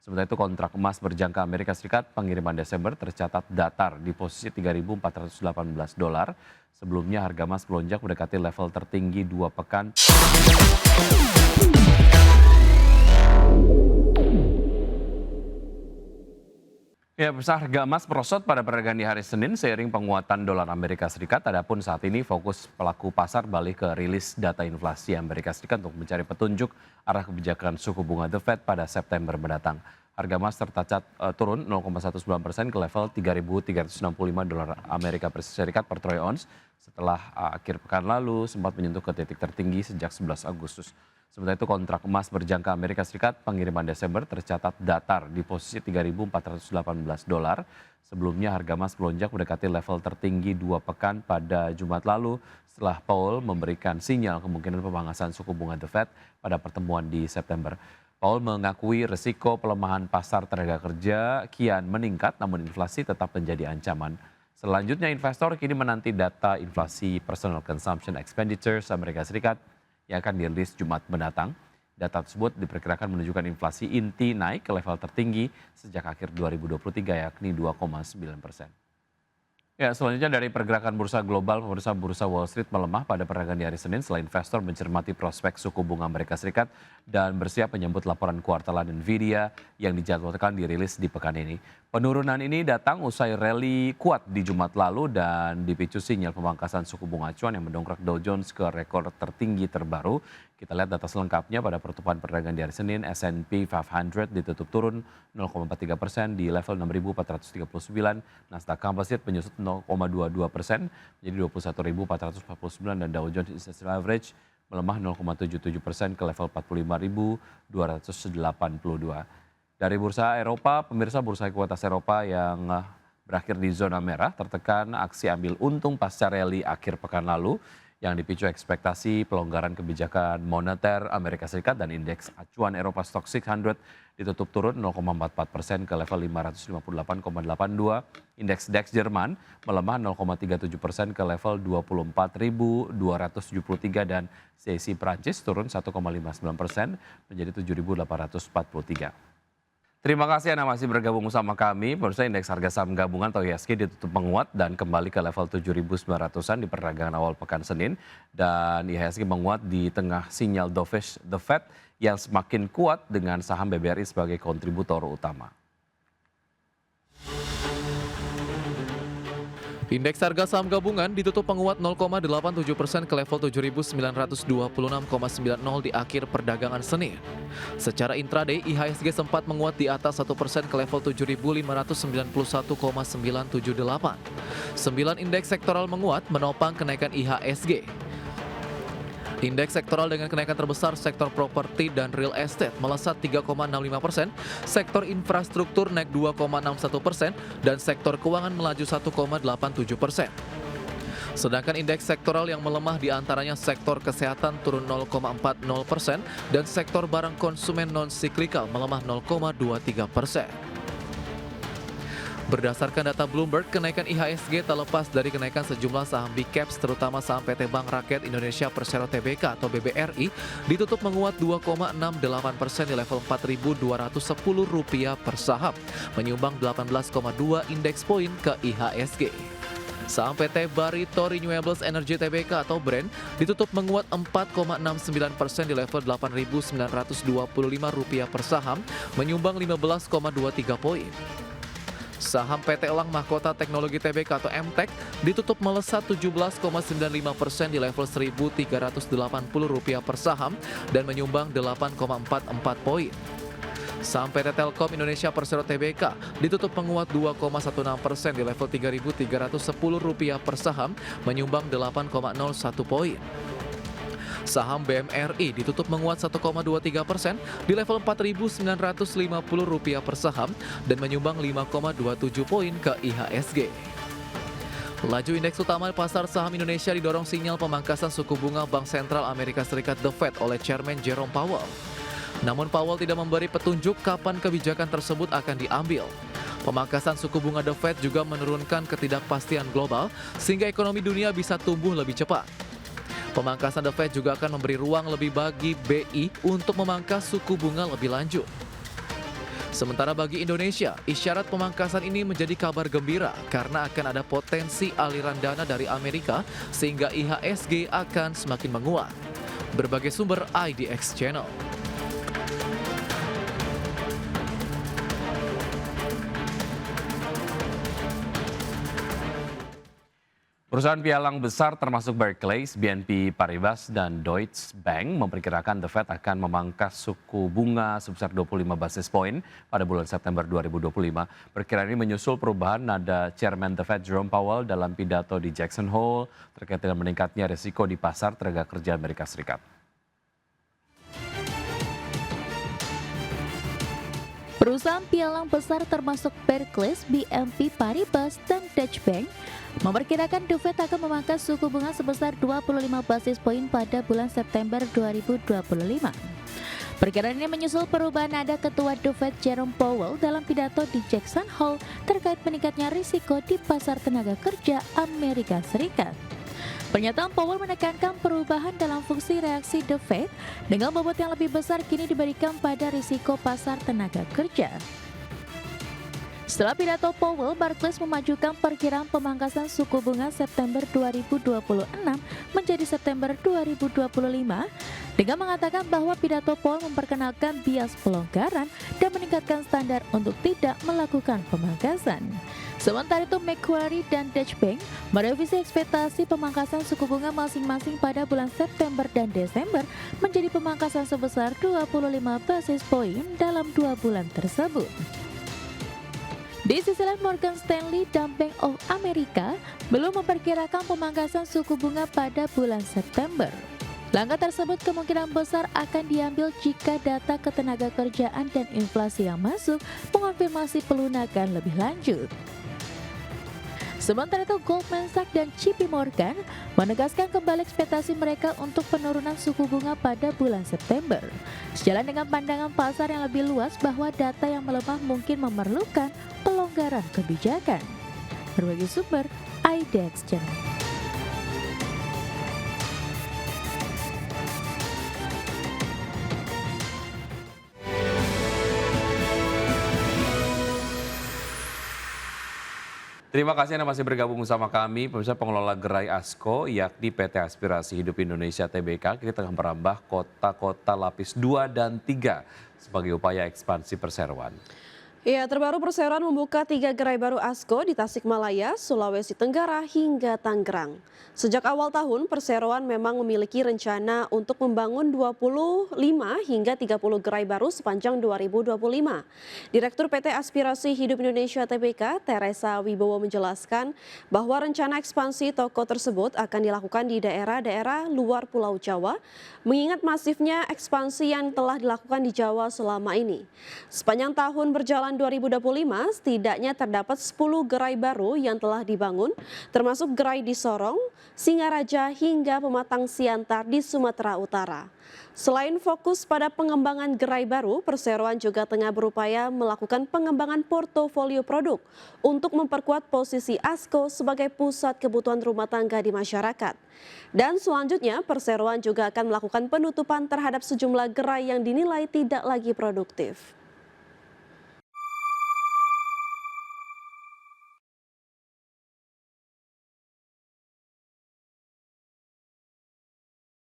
Sementara itu kontrak emas berjangka Amerika Serikat pengiriman Desember tercatat datar di posisi 3.418 dolar. Sebelumnya harga emas melonjak mendekati level tertinggi 2 pekan. Ya, pemirsa, harga emas merosot pada perdagangan di hari Senin seiring penguatan dolar Amerika Serikat. Adapun saat ini fokus pelaku pasar balik ke rilis data inflasi Amerika Serikat untuk mencari petunjuk arah kebijakan suku bunga The Fed pada September mendatang. Harga emas tercatat turun 0,19% ke level 3.365 dolar Amerika Serikat per troy ounce setelah akhir pekan lalu sempat menyentuh ke titik tertinggi sejak 11 Agustus. Sementara itu kontrak emas berjangka Amerika Serikat pengiriman Desember tercatat datar di posisi 3.418 dolar. Sebelumnya harga emas melonjak mendekati level tertinggi 2 pekan pada Jumat lalu setelah Powell memberikan sinyal kemungkinan pemangkasan suku bunga The Fed pada pertemuan di September. Powell mengakui risiko pelemahan pasar tenaga kerja kian meningkat namun inflasi tetap menjadi ancaman. Selanjutnya investor kini menanti data inflasi personal consumption expenditures Amerika Serikat yang akan dirilis Jumat mendatang. Data tersebut diperkirakan menunjukkan inflasi inti naik ke level tertinggi sejak akhir 2023 yakni 2,9%. Ya, selanjutnya dari pergerakan bursa global, pemirsa, bursa Wall Street melemah pada perdagangan di hari Senin setelah investor mencermati prospek suku bunga Amerika Serikat dan bersiap menyambut laporan kuartalan Nvidia yang dijadwalkan dirilis di pekan ini. Penurunan ini datang usai rally kuat di Jumat lalu dan dipicu sinyal pemangkasan suku bunga acuan yang mendongkrak Dow Jones ke rekor tertinggi terbaru. Kita lihat data selengkapnya pada pertukaran perdagangan di hari Senin, S&P 500 ditutup turun 0,43% di level 6.439, Nasdaq Composite menyusut 0,22% menjadi 21.449 dan Dow Jones Industrial Average melemah 0,77% ke level 45.282. Dari bursa Eropa, pemirsa, bursa ekuitas Eropa yang berakhir di zona merah tertekan aksi ambil untung pasca rally akhir pekan lalu yang dipicu ekspektasi pelonggaran kebijakan moneter Amerika Serikat dan indeks acuan Eropa Stoxx 600 ditutup turun 0,44% ke level 558,82. Indeks DAX Jerman melemah 0,37% ke level 24.273 dan CAC Prancis turun 1,59% menjadi 7.843. Terima kasih Anda masih bergabung bersama kami. Pemirsa, indeks harga saham gabungan atau IHSG ditutup menguat dan kembali ke level 7.900-an di perdagangan awal pekan Senin. Dan IHSG menguat di tengah sinyal dovish The Fed yang semakin kuat dengan saham BBRI sebagai kontributor utama. Indeks harga saham gabungan ditutup menguat 0,87% ke level 7.926,90 di akhir perdagangan Senin. Secara intraday, IHSG sempat menguat di atas 1% ke level 7.591,978. 9 indeks sektoral menguat menopang kenaikan IHSG. Indeks sektoral dengan kenaikan terbesar sektor properti dan real estate melesat 3,65%, sektor infrastruktur naik 2,61%, dan sektor keuangan melaju 1,87%. Sedangkan indeks sektoral yang melemah diantaranya sektor kesehatan turun 0,40% dan sektor barang konsumen non-siklikal melemah 0,23%. Berdasarkan data Bloomberg, kenaikan IHSG tak lepas dari kenaikan sejumlah saham Big Caps, terutama saham PT Bank Rakyat Indonesia Persero Tbk atau BBRI, ditutup menguat 2,68% di level Rp4.210 per saham, menyumbang 18,2 indeks poin ke IHSG. Saham PT Barito Renewables Energy Tbk atau BREN ditutup menguat 4,69% di level Rp8.925 per saham, menyumbang 15,23 poin. Saham PT Elang Mahkota Teknologi Tbk atau MTEK ditutup melesat 17,95% di level Rp1.380 per saham dan menyumbang 8,44 poin. Saham PT Telkom Indonesia Persero Tbk ditutup menguat 2,16% di level Rp3.310 per saham, menyumbang 8,01 poin. Saham BMRI ditutup menguat 1,23% di level Rp4.950 per saham dan menyumbang 5,27 poin ke IHSG. Laju indeks utama pasar saham Indonesia didorong sinyal pemangkasan suku bunga Bank Sentral Amerika Serikat The Fed oleh Chairman Jerome Powell. Namun Powell tidak memberi petunjuk kapan kebijakan tersebut akan diambil. Pemangkasan suku bunga The Fed juga menurunkan ketidakpastian global sehingga ekonomi dunia bisa tumbuh lebih cepat. Pemangkasan The Fed juga akan memberi ruang lebih bagi BI untuk memangkas suku bunga lebih lanjut. Sementara bagi Indonesia, isyarat pemangkasan ini menjadi kabar gembira karena akan ada potensi aliran dana dari Amerika sehingga IHSG akan semakin menguat. Berbagai sumber IDX Channel. Perusahaan pialang besar termasuk Barclays, BNP Paribas, dan Deutsche Bank memperkirakan The Fed akan memangkas suku bunga sebesar 25 basis point pada bulan September 2025. Perkiraan ini menyusul perubahan nada Chairman The Fed Jerome Powell dalam pidato di Jackson Hole terkait dengan meningkatnya risiko di pasar tenaga kerja Amerika Serikat. Perusahaan pialang besar termasuk Barclays, BNP Paribas, dan Deutsche Bank memperkirakan The Fed akan memangkas suku bunga sebesar 25 basis poin pada bulan September 2025. Perkiraan ini menyusul perubahan nada Ketua The Fed Jerome Powell dalam pidato di Jackson Hole terkait meningkatnya risiko di pasar tenaga kerja Amerika Serikat. Pernyataan Powell menekankan perubahan dalam fungsi reaksi The Fed dengan bobot yang lebih besar kini diberikan pada risiko pasar tenaga kerja. Setelah pidato Powell, Barclays memajukan perkiraan pemangkasan suku bunga September 2026 menjadi September 2025 dengan mengatakan bahwa pidato Powell memperkenalkan bias pelonggaran dan meningkatkan standar untuk tidak melakukan pemangkasan. Sementara itu, Macquarie dan Deutsche Bank merevisi ekspektasi pemangkasan suku bunga masing-masing pada bulan September dan Desember menjadi pemangkasan sebesar 25 basis poin dalam 2 bulan tersebut. Di sisi lain, Morgan Stanley dan Bank of America belum memperkirakan pemangkasan suku bunga pada bulan September. Langkah tersebut kemungkinan besar akan diambil jika data ketenaga kerjaan dan inflasi yang masuk mengonfirmasi pelunakan lebih lanjut. Sementara itu, Goldman Sachs dan JP Morgan menegaskan kembali ekspektasi mereka untuk penurunan suku bunga pada bulan September. Sejalan dengan pandangan pasar yang lebih luas bahwa data yang melemah mungkin memerlukan pelonggaran kebijakan. Berbagai sumber, IDX Channel. Terima kasih Anda masih bergabung bersama kami, pemirsa. Pengelola gerai ASKO, yakni PT Aspirasi Hidup Indonesia Tbk, kini tengah merambah kota-kota lapis 2 dan 3 sebagai upaya ekspansi perseroan. Ya, terbaru perseroan membuka 3 gerai baru ASKO di Tasikmalaya, Sulawesi Tenggara hingga Tangerang. Sejak awal tahun, perseroan memang memiliki rencana untuk membangun 25 hingga 30 gerai baru sepanjang 2025. Direktur PT Aspirasi Hidup Indonesia Tbk, Teresa Wibowo menjelaskan bahwa rencana ekspansi toko tersebut akan dilakukan di daerah-daerah luar Pulau Jawa, mengingat masifnya ekspansi yang telah dilakukan di Jawa selama ini. Sepanjang tahun berjalan 2025, setidaknya terdapat 10 gerai baru yang telah dibangun, termasuk gerai di Sorong, Singaraja hingga Pematang Siantar di Sumatera Utara. Selain fokus pada pengembangan gerai baru, perseroan juga tengah berupaya melakukan pengembangan portofolio produk untuk memperkuat posisi ASKO sebagai pusat kebutuhan rumah tangga di masyarakat. Dan selanjutnya, perseroan juga akan melakukan penutupan terhadap sejumlah gerai yang dinilai tidak lagi produktif.